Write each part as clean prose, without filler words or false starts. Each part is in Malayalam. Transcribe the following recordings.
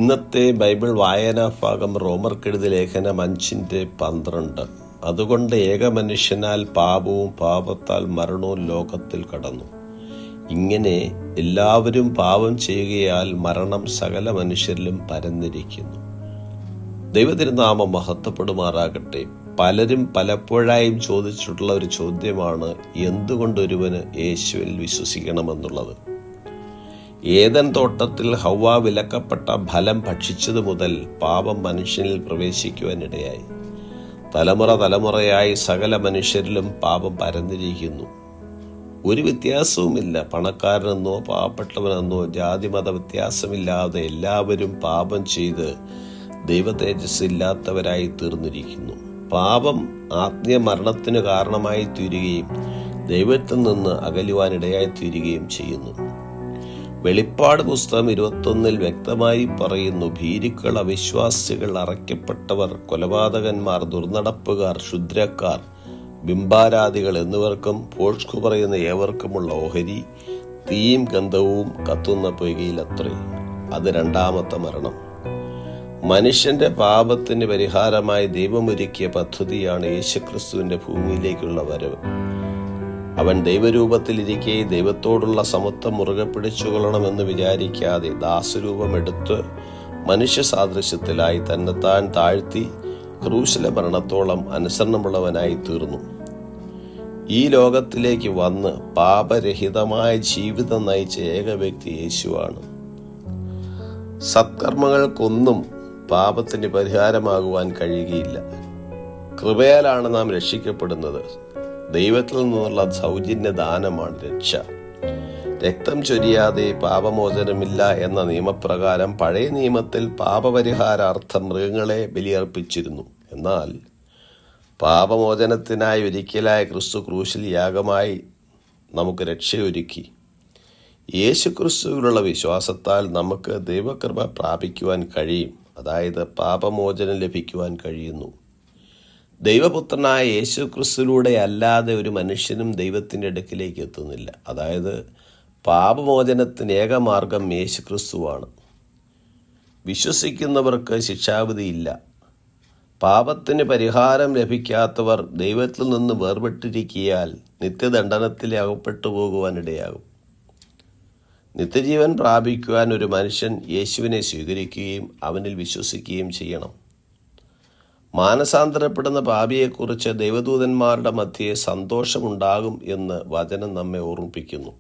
ഇന്നത്തെ ബൈബിൾ വായനാ ഭാഗം റോമർക്കെഴുതിയ ലേഖനം 5:12. അതുകൊണ്ട് ഏകമനുഷ്യനാൽ പാപവും പാപത്താൽ മരണവും ലോകത്തിൽ കടന്നു. ഇങ്ങനെ എല്ലാവരും പാപം ചെയ്യുകയാൽ മരണം സകല മനുഷ്യരിലും പരന്നിരിക്കുന്നു. ദൈവതിരുനാമം മഹത്വപ്പെടുമാറാകട്ടെ. പലരും പലപ്പോഴായും ചോദിച്ചിട്ടുള്ള ഒരു ചോദ്യമാണ് എന്തുകൊണ്ടൊരുവന് യേശുവിൽ വിശ്വസിക്കണമെന്നുള്ളത്. ഏദൻ തോട്ടത്തിൽ ഹവ്വ വിലക്കപ്പെട്ട ഫലം ഭക്ഷിച്ചതു മുതൽ പാപം മനുഷ്യനിൽ പ്രവേശിക്കുവാനിടയായി. തലമുറയായി സകല മനുഷ്യരിലും പാപം പരന്നിരിക്കുന്നു. ഒരു വ്യത്യാസവുമില്ല. പണക്കാരനെന്നോ പാവപ്പെട്ടവനെന്നോ ജാതിമത വ്യത്യാസമില്ലാതെ എല്ലാവരും പാപം ചെയ്ത് ദൈവ തേജസ് ഇല്ലാത്തവരായി തീർന്നിരിക്കുന്നു. പാപം ആത്മീയ മരണത്തിന് കാരണമായി തീരുകയും ദൈവത്തിൽ നിന്ന് അകലുവാനിടയായി തീരുകയും ചെയ്യുന്നു. വെളിപ്പാട് പുസ്തകം 21 വ്യക്തമായി പറയുന്നു, ഭീരുക്കൾ, അവിശ്വാസികൾ, അറയ്ക്കപ്പെട്ടവർ, കൊലപാതകന്മാർ, ദുർനടപ്പുകാർ, ക്ഷുദ്രക്കാർ, ബിംബാരാധികൾ എന്നിവർക്കും പോഷ്കു പറയുന്ന ഏവർക്കുമുള്ള ഓഹരി തീയും ഗന്ധവും കത്തുന്ന പൊയ്കയിലത്രേ. അത് രണ്ടാമത്തെ മരണം. മനുഷ്യന്റെ പാപത്തിന് പരിഹാരമായി ദൈവമൊരുക്കിയ പദ്ധതിയാണ് യേശുക്രിസ്തുവിന്റെ ഭൂമിയിലേക്കുള്ള വരവ്. അവൻ ദൈവരൂപത്തിലിരിക്കെ ദൈവത്തോടുള്ള സമത്വം മുറുകെ പിടിച്ചുകൊള്ളണമെന്ന് വിചാരിക്കാതെ ദാസരൂപമെടുത്ത് മനുഷ്യ സാദൃശ്യത്തിലായി തന്നെത്താൻ താഴ്ത്തി ക്രൂശിലെ മരണത്തോളം അനുസരണമുള്ളവനായി തീർന്നു. ഈ ലോകത്തിലേക്ക് വന്ന് പാപരഹിതമായ ജീവിതം നയിച്ച ഏക വ്യക്തി യേശുവാണ്. സത്കർമ്മങ്ങൾക്കൊന്നും പാപത്തിന് പരിഹാരമാകുവാൻ കഴിയുകയില്ല. കൃപയാലാണ് നാം രക്ഷിക്കപ്പെടുന്നത്. ദൈവത്തിൽ നിന്നുള്ള സൗജന്യ ദാനമാണ് രക്ഷ. രക്തം ചൊരിയാതെ പാപമോചനമില്ല എന്ന നിയമപ്രകാരം പഴയ നിയമത്തിൽ പാപപരിഹാരാർത്ഥം മൃഗങ്ങളെ ബലിയർപ്പിച്ചിരുന്നു. എന്നാൽ പാപമോചനത്തിനായി ഒരിക്കലായ ക്രിസ്തു ക്രൂശിൽ യാഗമായി നമുക്ക് രക്ഷയൊരുക്കി. യേശു ക്രിസ്തുവിലുള്ള വിശ്വാസത്താൽ നമുക്ക് ദൈവകൃപ പ്രാപിക്കുവാൻ കഴിയും. അതായത് പാപമോചനം ലഭിക്കുവാൻ കഴിയുന്നു. ദൈവപുത്രനായ യേശു ക്രിസ്തുവിലൂടെ അല്ലാതെ ഒരു മനുഷ്യനും ദൈവത്തിൻ്റെ അടുക്കിലേക്ക് എത്തുന്നില്ല. അതായത് പാപമോചനത്തിന് ഏകമാർഗം യേശു ക്രിസ്തുവാണ്. വിശ്വസിക്കുന്നവർക്ക് ശിക്ഷാവിധിയില്ല. പാപത്തിന് പരിഹാരം ലഭിക്കാത്തവർ ദൈവത്തിൽ നിന്ന് വേർപെട്ടിരിക്കിയാൽ നിത്യദണ്ഡനത്തിൽ അകപ്പെട്ടു പോകുവാനിടയാകും. നിത്യജീവൻ പ്രാപിക്കുവാൻ ഒരു മനുഷ്യൻ യേശുവിനെ സ്വീകരിക്കുകയും അവനിൽ വിശ്വസിക്കുകയും ചെയ്യണം. മാനസാന്തരപ്പെടുന്ന പാപിയെക്കുറിച്ച് ദൈവദൂതന്മാരുടെ മധ്യേ സന്തോഷമുണ്ടാകും എന്ന് വചനം നമ്മെ ഓർമ്മിപ്പിക്കുന്നു.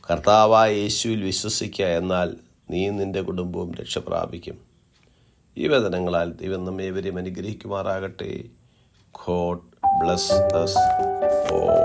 കർത്താവായ യേശുവിൽ വിശ്വസിക്കുക, എന്നാൽ നീ നിന്റെ കുടുംബവും രക്ഷ പ്രാപിക്കും. ഈ വചനങ്ങളാൽ ദൈവം നമ്മെ ഇവരെയും അനുഗ്രഹിക്കുമാറാകട്ടെ. God bless us all.